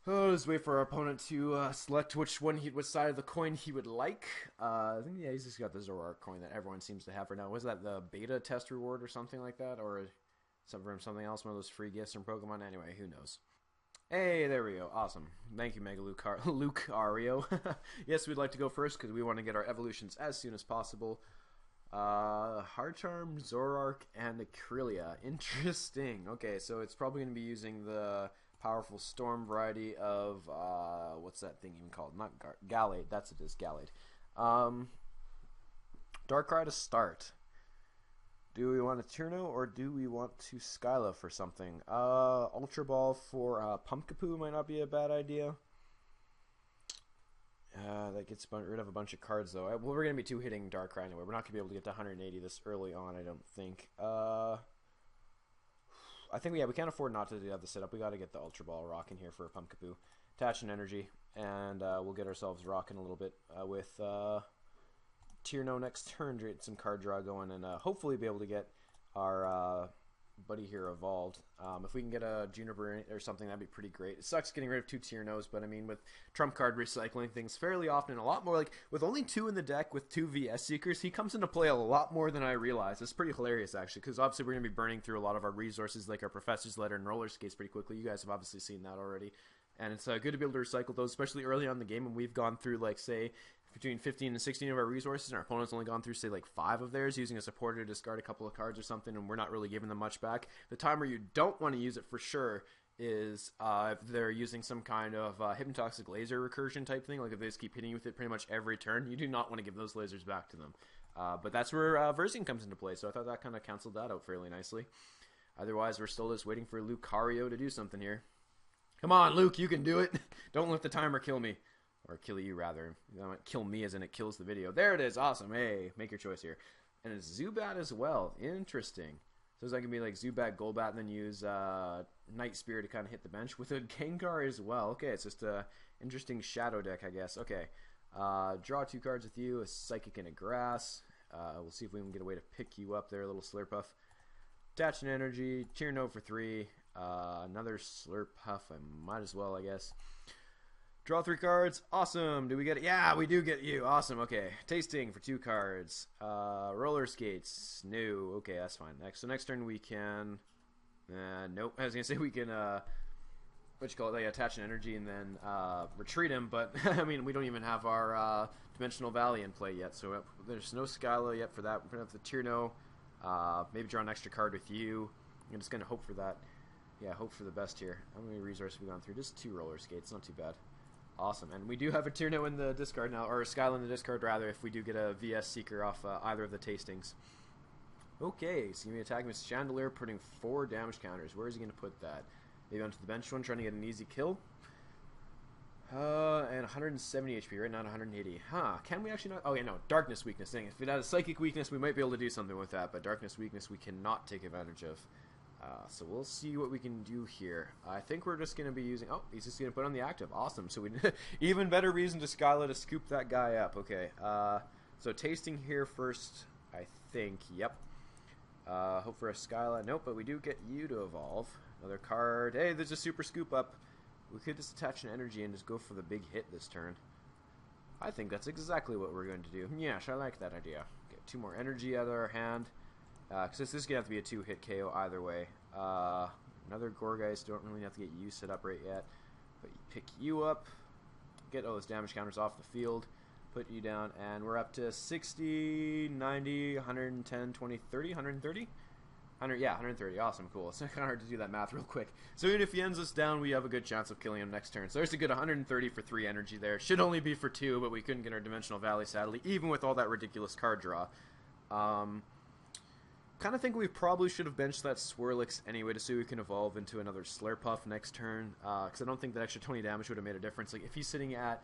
Speaker 1: Oh, let's wait for our opponent to select which side of the coin he would like. I think, yeah, he's just got the Zoroark coin that everyone seems to have right now. Was that the beta test reward or something like that? Or something else, one of those free gifts from Pokemon? Anyway, who knows. Hey, there we go. Awesome. Thank you, Mega Lucario. Yes, we'd like to go first because we want to get our evolutions as soon as possible. Harcharm, Zoroark, and Acrylia. Interesting. Okay, so it's probably going to be using the powerful storm variety of what's that thing even called? Not Gallade. That's it is Gallade. Darkrai to start. Do we want a Tierno or do we want to Skyla for something? Ultra Ball for Pumpkaboo might not be a bad idea. That gets rid of a bunch of cards though. Well, we're gonna be two-hitting Darkrai anyway. We're not gonna be able to get to 180 this early on, I don't think. I think we can't afford not to have the setup. We got to get the Ultra Ball rocking here for a Pumpkaboo. Attach an energy, and we'll get ourselves rocking a little bit with Tierno next turn. Get some card draw going, and hopefully be able to get our buddy here evolved. If we can get a Juniper or something, that'd be pretty great. It sucks getting rid of 2 Tiernos, but I mean, with Trump card recycling things fairly often, a lot more, like with only 2 in the deck with 2 VS Seekers, he comes into play a lot more than I realized. It's pretty hilarious, actually, because obviously we're going to be burning through a lot of our resources, like our Professor's Letter and Roller Skates pretty quickly. You guys have obviously seen that already. And it's good to be able to recycle those, especially early on in the game when we've gone through, like, say, between 15 and 16 of our resources, and our opponent's only gone through, say, like 5 of theirs, using a supporter to discard a couple of cards or something, and we're not really giving them much back. The time where you don't want to use it for sure is if they're using some kind of hypnotoxic laser recursion type thing, like if they just keep hitting you with it pretty much every turn, you do not want to give those lasers back to them. But that's where Versing comes into play, so I thought that kind of canceled that out fairly nicely. Otherwise, we're still just waiting for Lucario to do something here. Come on, Luke, you can do it. Don't let the timer kill me. Or kill you, rather. You don't kill me as in it kills the video. There it is. Awesome. Hey, make your choice here. And it's Zubat as well. Interesting. So I can be like Zubat, Golbat, and then use Night Spear to kind of hit the bench with a Gengar as well. Okay, it's just a interesting shadow deck, I guess. Okay. Draw 2 cards with you, a Psychic and a Grass. We'll see if we can get a way to pick you up there, little Slurpuff. Attach an energy. Tierno for 3. Another Slurpuff. I might as well, I guess. Draw 3 cards. Awesome. Do we get it? Yeah, we do get you. Awesome. Okay. Tasting for 2 cards. Roller Skates. No. Okay, that's fine. Next turn we can... nope. I was going to say we can... attach an energy and then retreat him, but I mean, we don't even have our Dimensional Valley in play yet, so there's no Skyla yet for that. We're going to have the Tierno. Maybe draw an extra card with you. I'm just going to hope for that. Yeah, hope for the best here. How many resources have we gone through? Just 2 Roller Skates. Not too bad. Awesome, and we do have a Tierno in the discard now, or a Skyla in the discard rather, if we do get a VS Seeker off either of the tastings. Okay, so you're going to attack him with Chandelier, putting 4 damage counters. Where is he going to put that? Maybe onto the bench one, trying to get an easy kill. And 170 HP, right? Not 180. Huh, can we actually not? Oh, yeah, no, Darkness Weakness. Dang, if it had a Psychic Weakness, we might be able to do something with that, but Darkness Weakness we cannot take advantage of. So we'll see what we can do here. I think we're just going to be using... Oh, he's just going to put on the active. Awesome. So we even better reason to Skyla to scoop that guy up. Okay. So tasting here first, I think. Yep. Hope for a Skyla. Nope, but we do get you to evolve. Another card. Hey, there's a super scoop up. We could just attach an energy and just go for the big hit this turn. I think that's exactly what we're going to do. Yes, I like that idea. Get 2 more energy out of our hand. Because this is going to have to be a 2-hit KO either way. Another Gourgeist. Don't really have to get you set up right yet. But you pick you up. Get all those damage counters off the field. put you down, and we're up to 60, 90, 110, 20, 30, 130? 100, yeah, 130. Awesome, cool. It's kind of hard to do that math real quick. So even if he ends us down, we have a good chance of killing him next turn. So there's a good 130 for 3 energy there. Should only be for 2, but we couldn't get our Dimensional Valley, sadly, even with all that ridiculous card draw. Kind of think we probably should have benched that Swirlix anyway to see if we can evolve into another Slurpuff next turn, because I don't think that extra 20 damage would have made a difference. Like, if he's sitting at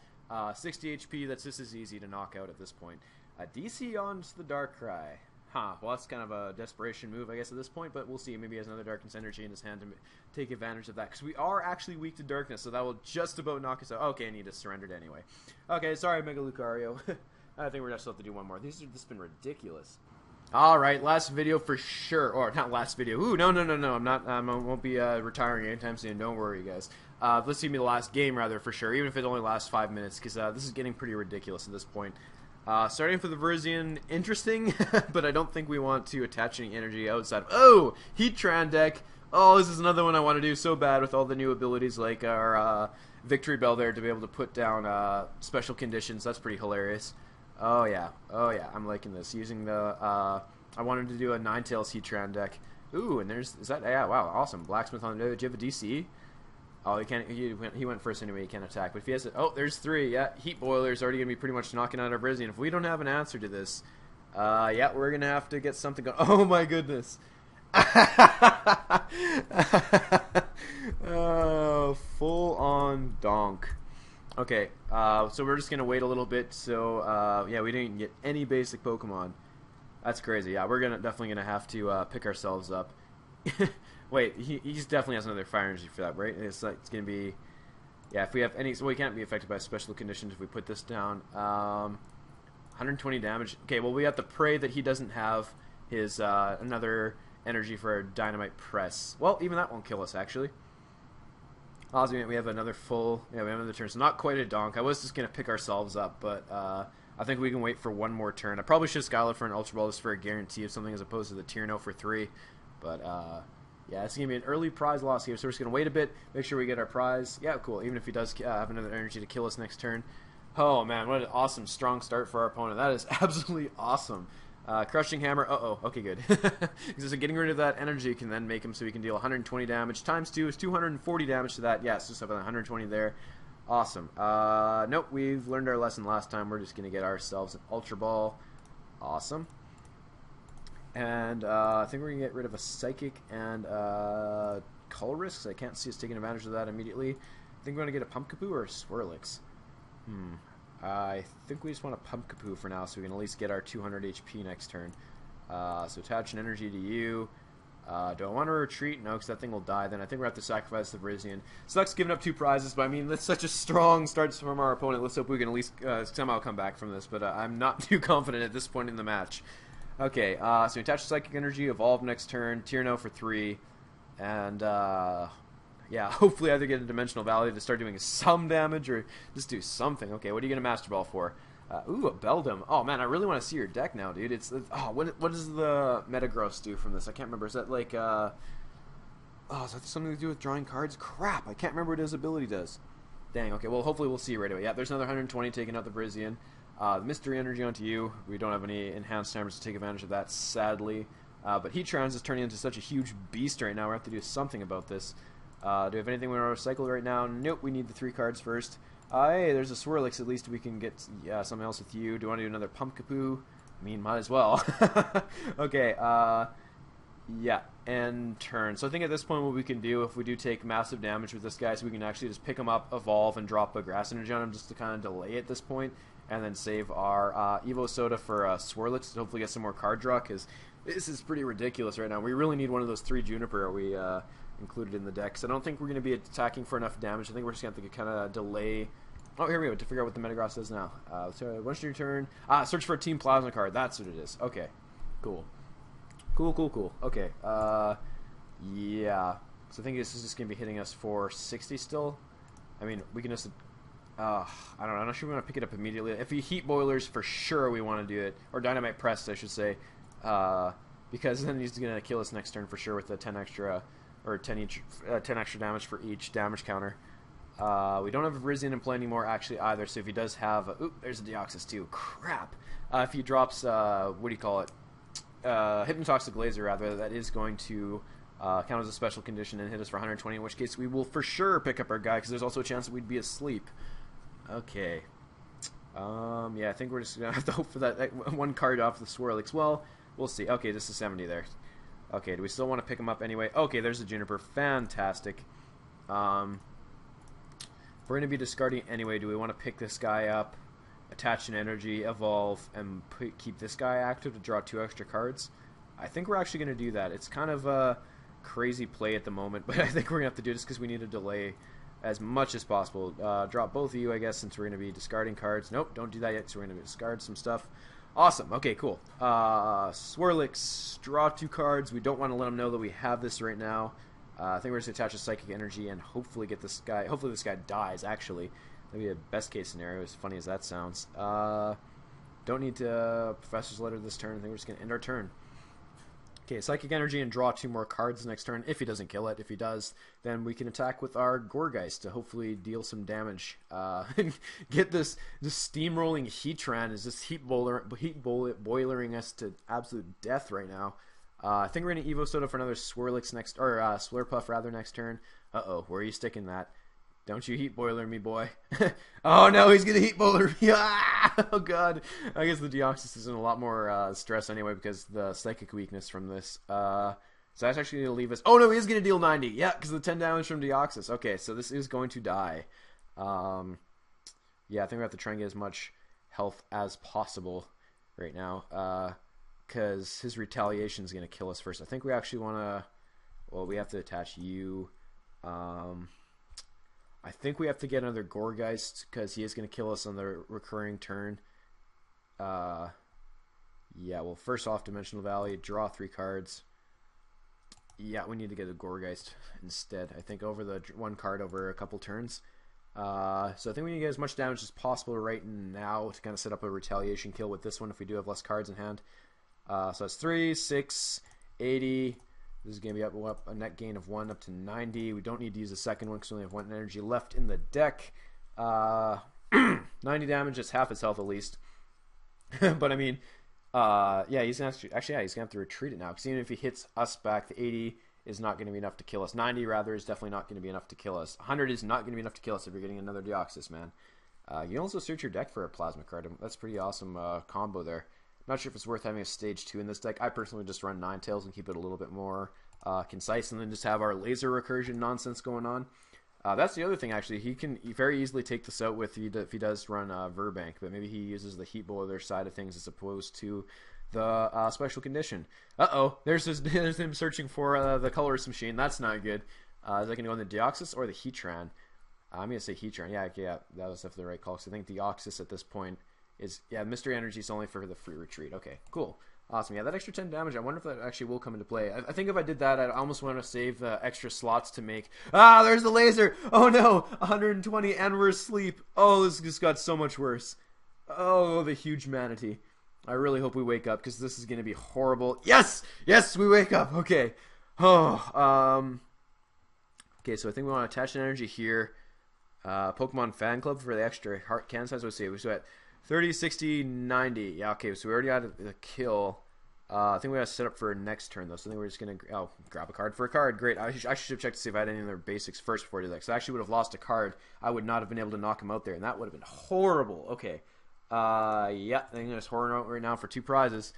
Speaker 1: 60 HP, that's just as easy to knock out at this point. DC onto the Darkrai. Huh, well that's kind of a desperation move, I guess, at this point, but we'll see. Maybe he has another Darkness Energy in his hand to take advantage of that, because we are actually weak to Darkness, so that will just about knock us out. Okay, and he just surrendered anyway. Okay, sorry, Mega Lucario. I think we're going to still have to do one more. This has been ridiculous. Alright, last video for sure. Or, not last video. Ooh, no. I'm not, I won't be retiring anytime soon. Don't worry, guys. Let's see me the last game, rather, for sure. Even if it only lasts 5 minutes, because this is getting pretty ridiculous at this point. Starting for the Virizion, interesting, but I don't think we want to attach any energy outside. Oh! Heatran deck! Oh, this is another one I want to do so bad with all the new abilities, like our Victory Bell there, to be able to put down special conditions. That's pretty hilarious. Oh yeah, I'm liking this. Using the, I wanted to do a Ninetales Heatran deck. Ooh, and is that, yeah, wow, awesome. Blacksmith on the, do you have a DC? Oh, he went first anyway, he can't attack. But if he has it, oh, there's 3, yeah. Heat Boiler's already going to be pretty much knocking out our Virizion. If we don't have an answer to this, yeah, we're going to have to get something going. Oh my goodness. Oh, full on donk. Okay, so we're just going to wait a little bit, so, yeah, we didn't get any basic Pokemon. That's crazy. Yeah, we're definitely going to have to pick ourselves up. Wait, he definitely has another Fire Energy for that, right? It's going to be, yeah, if we have any, so we can't be affected by special conditions if we put this down. 120 damage. Okay, well, we have to pray that he doesn't have his, another energy for our Dynamite Press. Well, even that won't kill us, actually. Awesome, we have another full, yeah, we have another turn, so not quite a donk. I was just going to pick ourselves up, but I think we can wait for one more turn. I probably should have Skylar for an Ultra Ball just for a guarantee of something as opposed to the Tierno for 3, but yeah, it's going to be an early prize loss here, so we're just going to wait a bit, make sure we get our prize. Yeah, cool, even if he does have another energy to kill us next turn. Oh, man, what an awesome, strong start for our opponent. That is absolutely awesome. Crushing Hammer, okay, good. Because getting rid of that energy can then make him so he can deal 120 damage. Times 2 is 240 damage to that. Yes, just have 120 there. Awesome. Nope, we've learned our lesson last time. We're just going to get ourselves an Ultra Ball. Awesome. And I think we're going to get rid of a Psychic and Colress. I can't see us taking advantage of that immediately. I think we're going to get a Pumpkaboo or a Swirlix. I think we just want a Pumpkaboo for now, so we can at least get our 200 HP next turn. So attach an energy to you. Do I want to retreat? No, because that thing will die. Then I think we're going to have to sacrifice the Virizion. Sucks giving up 2 prizes, but I mean, that's such a strong start from our opponent. Let's hope we can at least somehow come back from this, but I'm not too confident at this point in the match. Okay, so attach Psychic Energy, evolve next turn, Tierno for 3, and yeah, hopefully either get a Dimensional Valley to start doing some damage or just do something. Okay, what are you going to Master Ball for? Ooh, a Beldum. Oh, man, I really want to see your deck now, dude. Oh, what does the Metagross do from this? I can't remember. Is that like, oh, is that something to do with drawing cards? Crap, I can't remember what his ability does. Dang, okay, well, hopefully we'll see right away. Yeah, there's another 120 taking out the Virizion. Mystery Energy onto you. We don't have any enhanced hammers to take advantage of that, sadly. But Heatran's is turning into such a huge beast right now. We have to do something about this. Do we have anything we want to recycle right now? Nope, we need the 3 cards first. Hey, there's a Swirlix. At least we can get something else with you. Do you want to do another Pumpkaboo? I mean, might as well. Okay, yeah, end turn. So I think at this point what we can do, if we do take massive damage with this guy, so we can actually just pick him up, evolve, and drop a Grass Energy on him just to kind of delay at this point, and then save our Evo Soda for Swirlix to hopefully get some more card draw, because this is pretty ridiculous right now. We really need one of those 3 Juniper we included in the deck. So I don't think we're going to be attacking for enough damage. I think we're just going to have to kind of delay. Oh, here we go, to figure out what the Metagross is now. So once your turn, search for a Team Plasma card. That's what it is. Okay, cool. Cool. Okay, yeah. So I think this is just going to be hitting us for 60 still. I mean, we can just, I don't know, I'm not sure we want to pick it up immediately. If he Heat Boilers, for sure we want to do it. Or Dynamite Press, I should say. Because then he's going to kill us next turn for sure with the 10 extra, or 10 extra damage for each damage counter. We don't have Rizian in play anymore, actually, either. So if he does have... oop, there's a Deoxys, too. Crap. If he drops... what do you call it? Hypnotoxic Laser, rather. That is going to count as a special condition and hit us for 120, in which case we will for sure pick up our guy, because there's also a chance that we'd be asleep. Okay. Yeah, I think we're just going to have to hope for that one card off the Swirlix. Well, we'll see. Okay, this is 70 there. Okay, do we still want to pick him up anyway? Okay, there's a Juniper. Fantastic. If we're going to be discarding anyway, do we want to pick this guy up, attach an energy, evolve, and keep this guy active to draw 2 extra cards? I think we're actually going to do that. It's kind of a crazy play at the moment, but I think we're going to have to do this because we need to delay as much as possible. Drop both of you, I guess, since we're going to be discarding cards. Nope, don't do that yet, so we're going to discard some stuff. Awesome. Okay, cool. Swirlix, draw 2 cards. We don't want to let them know that we have this right now. I think we're just going to attach a Psychic Energy and hopefully get this guy... Hopefully this guy dies, actually. That'd be a best-case scenario, as funny as that sounds. Don't need to Professor's Letter this turn. I think we're just going to end our turn. Okay, Psychic Energy and draw 2 more cards next turn, if he doesn't kill it. If he does, then we can attack with our Gourgeist to hopefully deal some damage. Get this steamrolling Heatran is just boilering us to absolute death right now. I think we're going to Evo Soda for another Swirlix next, or Slurpuff rather next turn. Uh-oh, where are you sticking that? Don't you Heat Boiler me, boy. Oh no, he's going to Heat Boiler me. Ah! Oh god. I guess the Deoxys is in a lot more stress anyway because the Psychic weakness from this. So that's actually going to leave us. Oh no, he is going to deal 90. Yeah, because of the 10 damage from Deoxys. Okay, so this is going to die. Yeah, I think we have to try and get as much health as possible right now. Because his retaliation is going to kill us first. I think we actually want to... Well, we have to attach you. I think we have to get another Gourgeist because he is going to kill us on the recurring turn. Yeah, well, first off, Dimensional Valley, draw 3 cards. Yeah, we need to get a Gourgeist instead. I think over the 1 card over a couple turns. So I think we need to get as much damage as possible right now to kind of set up a retaliation kill with this one if we do have less cards in hand. So that's 3, 6, 80. This is going to be up a net gain of 1 up to 90. We don't need to use the second one because we only have 1 energy left in the deck. 90 damage is half his health at least. But I mean, yeah, he's going to actually, yeah, he's going to have to retreat it now because even if he hits us back, the 80 is not going to be enough to kill us. 90 rather is definitely not going to be enough to kill us. 100 is not going to be enough to kill us if you're getting another Deoxys, man. You can also search your deck for a Plasma card. That's a pretty awesome combo there. Not sure if it's worth having a stage 2 in this deck. I personally just run Ninetales and keep it a little bit more concise and then just have our laser recursion nonsense going on. That's the other thing, actually. He can very easily take this out with if he does run Verbank, but maybe he uses the Heat Boiler side of things as opposed to the special condition. Uh-oh, there's him searching for the Colorist Machine. That's not good. Is that going to go on the Deoxys or the Heatran? I'm going to say Heatran. Yeah, that was definitely the right call. So I think Deoxys at this point is, yeah, Mystery Energy is only for the free retreat. Okay, cool. Awesome. Yeah, that extra 10 damage, I wonder if that actually will come into play. I think if I did that, I'd almost want to save the extra slots to make... Ah, there's the laser! Oh no! 120 and we're asleep. Oh, this just got so much worse. Oh, the huge manatee. I really hope we wake up because this is going to be horrible. Yes! Yes, we wake up! Okay. Oh, okay, so I think we want to attach an energy here. Pokemon Fan Club for the extra heart can size. Let's see. We're at 30, 60, 90. Yeah, okay, so we already got a kill. I think we got to set up for next turn, though. So I think we're just going to grab a card for a card. Great. I should have checked to see if I had any other basics first before I did that. So I actually would have lost a card. I would not have been able to knock him out there, and that would have been horrible. Okay. Yeah, I think I'm just horror out right now for 2 prizes.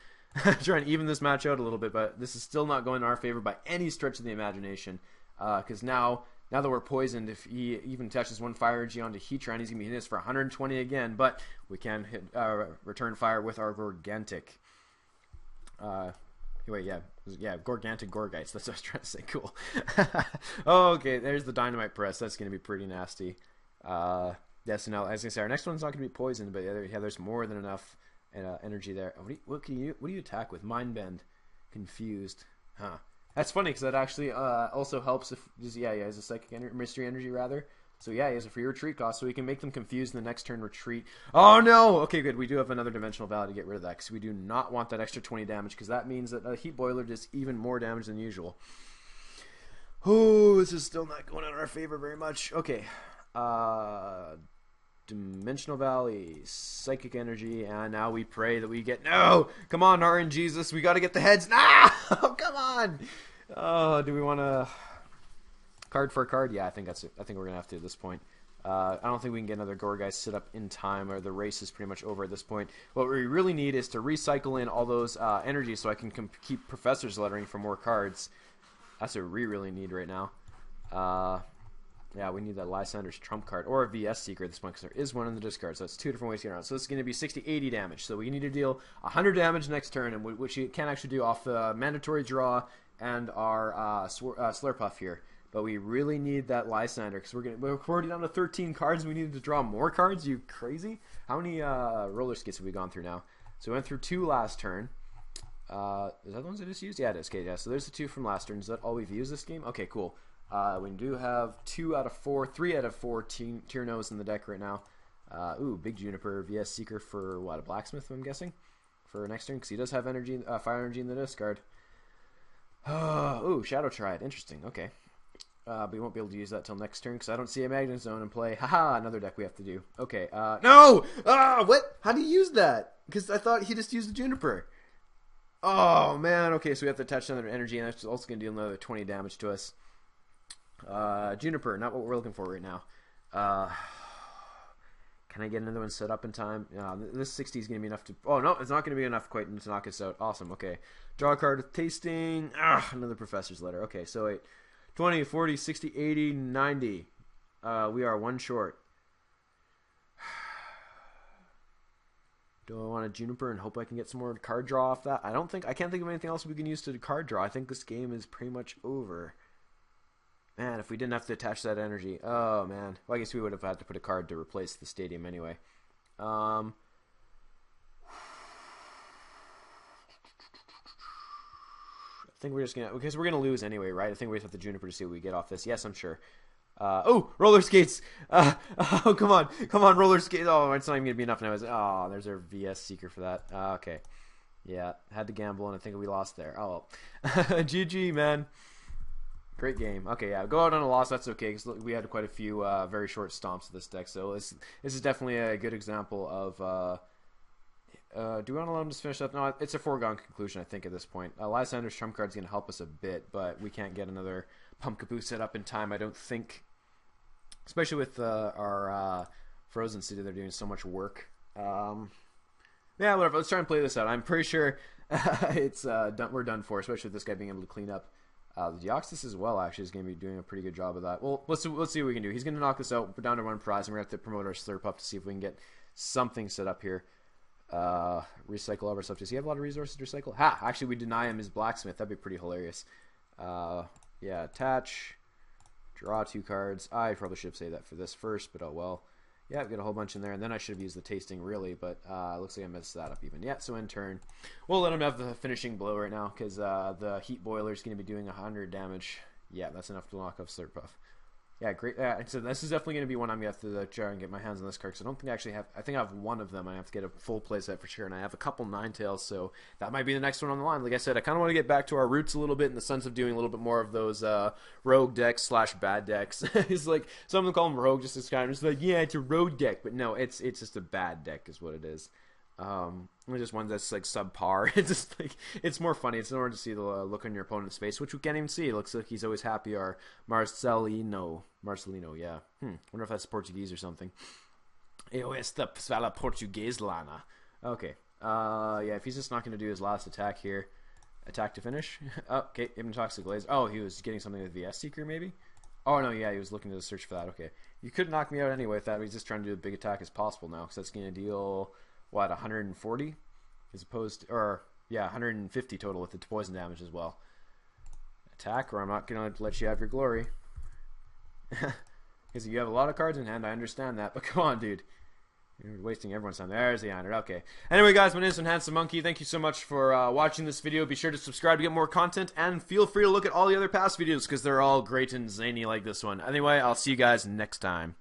Speaker 1: Trying to even this match out a little bit, but this is still not going in our favor by any stretch of the imagination. Because now that we're poisoned, if he even touches 1 fire energy onto Heatran, he's going to be hitting us for 120 again. But we can hit return fire with our Gorgantic. Wait, yeah, Gorgantic Gourgeist. That's what I was trying to say. Cool. Oh, okay, there's the Dynamite Press. That's going to be pretty nasty. Yeah, so now, as I say, our next one's not going to be poisoned, but yeah, there's more than enough energy there. What do you attack with? Mind Bend. Confused. Huh. That's funny because that actually also helps if he has a Psychic Mystery Energy rather. So yeah, he has a free retreat cost, so we can make them confused in the next turn retreat. Oh no! Okay, good. We do have another Dimensional Valley to get rid of that because we do not want that extra 20 damage because that means that a Heat Boiler does even more damage than usual. Oh, this is still not going in our favor very much. Okay. Dimensional Valley, Psychic Energy, and now we pray that we get... No! Come on, RNGesus, we gotta get the heads. No! Come on! Oh, do we want to... Card for a card? Yeah, I think that's it. I think we're gonna have to at this point. I don't think we can get another Gourgeist set up in time, or the race is pretty much over at this point. What we really need is to recycle in all those energies so I can keep Professor's Lettering for more cards. That's what we really need right now. Yeah, we need that Lysander's trump card, or a VS Seeker at this point, because there is one in the discard, so it's two different ways to get around. So this is going to be 60-80 damage, so we need to deal 100 damage next turn, and which you can actually do off the mandatory draw and our Slurpuff here. But we really need that Lysander, because we're already down to 13 cards, and we needed to draw more cards. You crazy? How many roller skates have we gone through now? So we went through 2 last turn. Is that the ones I just used? Yeah, it is. Okay, yeah, so there's the 2 from last turn. Is that all we've used this game? Okay, cool. We do have 3 out of 4 Tyrnos in the deck right now. Ooh, big Juniper, VS Seeker for what, a Blacksmith, I'm guessing, for next turn, because he does have energy, fire energy in the discard. Ooh, Shadow Triad, interesting. Okay, but we won't be able to use that till next turn because I don't see a Magnet Zone in play. Haha, another deck we have to do. Okay, no! What? How do you use that? Because I thought he just used the Juniper. Oh man. Okay, so we have to attach another energy, and that's also going to deal another 20 damage to us. Juniper, not what we're looking for right now. Can I get another one set up in time? This 60 is going to be enough to... Oh, no, it's not going to be enough quite to knock us out. Awesome, okay. Draw a card with Tasting. Another Professor's Letter. Okay, so wait. 20, 40, 60, 80, 90. We are 1 short. Do I want a Juniper and hope I can get some more card draw off that? I can't think of anything else we can use to card draw. I think this game is pretty much over. Man, if we didn't have to attach that energy. Oh, man. Well, I guess we would have had to put a card to replace the stadium anyway. I think we're just going to... Because we're going to lose anyway, right? I think we just have the Juniper to see what we get off this. Yes, I'm sure. Oh, roller skates! Oh, come on. Come on, roller skates. Oh, it's not even going to be enough now. Oh, there's our VS Seeker for that. Okay. Yeah, had to gamble, and I think we lost there. Oh, well. GG, man. Great game. Okay, yeah, go out on a loss. That's okay because we had quite a few very short stomps of this deck. So this is definitely a good example of. Do we want to let him just finish up? No, it's a foregone conclusion. I think at this point, Lysander's trump card is going to help us a bit, but we can't get another Pumpkaboo set up in time. I don't think, especially with our Frozen City, they're doing so much work. Yeah, whatever. Let's try and play this out. I'm pretty sure it's done. We're done for, especially with this guy being able to clean up. The Deoxys as well actually is going to be doing a pretty good job of that. Well, let's see what we can do. He's going to knock this out. We're down to 1 prize, and we're going to have to promote our Slurpuff to see if we can get something set up here. Recycle all of our stuff. Does he have a lot of resources to recycle? Ha! Actually, we deny him his Blacksmith. That'd be pretty hilarious. Yeah, attach. Draw 2 cards. I probably should have saved that for this first, but oh well. Yeah, I've got a whole bunch in there, and then I should have used the Tasting, really, but looks like I messed that up even. Yeah, so in turn, we'll let him have the finishing blow right now, because the Heat Boiler is going to be doing 100 damage. Yeah, that's enough to knock off Slurpuff. Yeah, great. So this is definitely going to be one I'm going to have to try and get my hands on this card, because I don't think I actually have... I think I have one of them. I have to get a full playset for sure, and I have a couple Ninetales, so that might be the next one on the line. Like I said, I kind of want to get back to our roots a little bit in the sense of doing a little bit more of those rogue decks / bad decks. It's like, some of them call them rogue, just as kind of just like, yeah, it's a rogue deck, but no, it's just a bad deck is what it is. It's just one that's like subpar. It's just like, it's more funny. It's in order to see the look on your opponent's face, which we can't even see. It looks like he's always happy. Or Marcelino, yeah. Wonder if that's Portuguese or something. Eu esta fala português, Lana. Okay. Yeah, if he's just not going to do his last attack here, attack to finish. Okay, Hypnotoxic Glaze. Oh, he was getting something with VS Seeker maybe. Oh no, yeah, he was looking to search for that. Okay, you could knock me out anyway with that. But he's just trying to do a big attack as possible now, because that's going to deal. What, 140 as opposed to, or yeah, 150 total with the poison damage as well. Attack, or I'm not gonna let you have your glory. Because you have a lot of cards in hand, I understand that, but come on, dude, you're wasting everyone's time. There's the iron. Okay, anyway guys, my name is Handsome Monkey. Thank you so much for watching this video. Be sure to subscribe to get more content, and feel free to look at all the other past videos because they're all great and zany like this one. Anyway, I'll see you guys next time.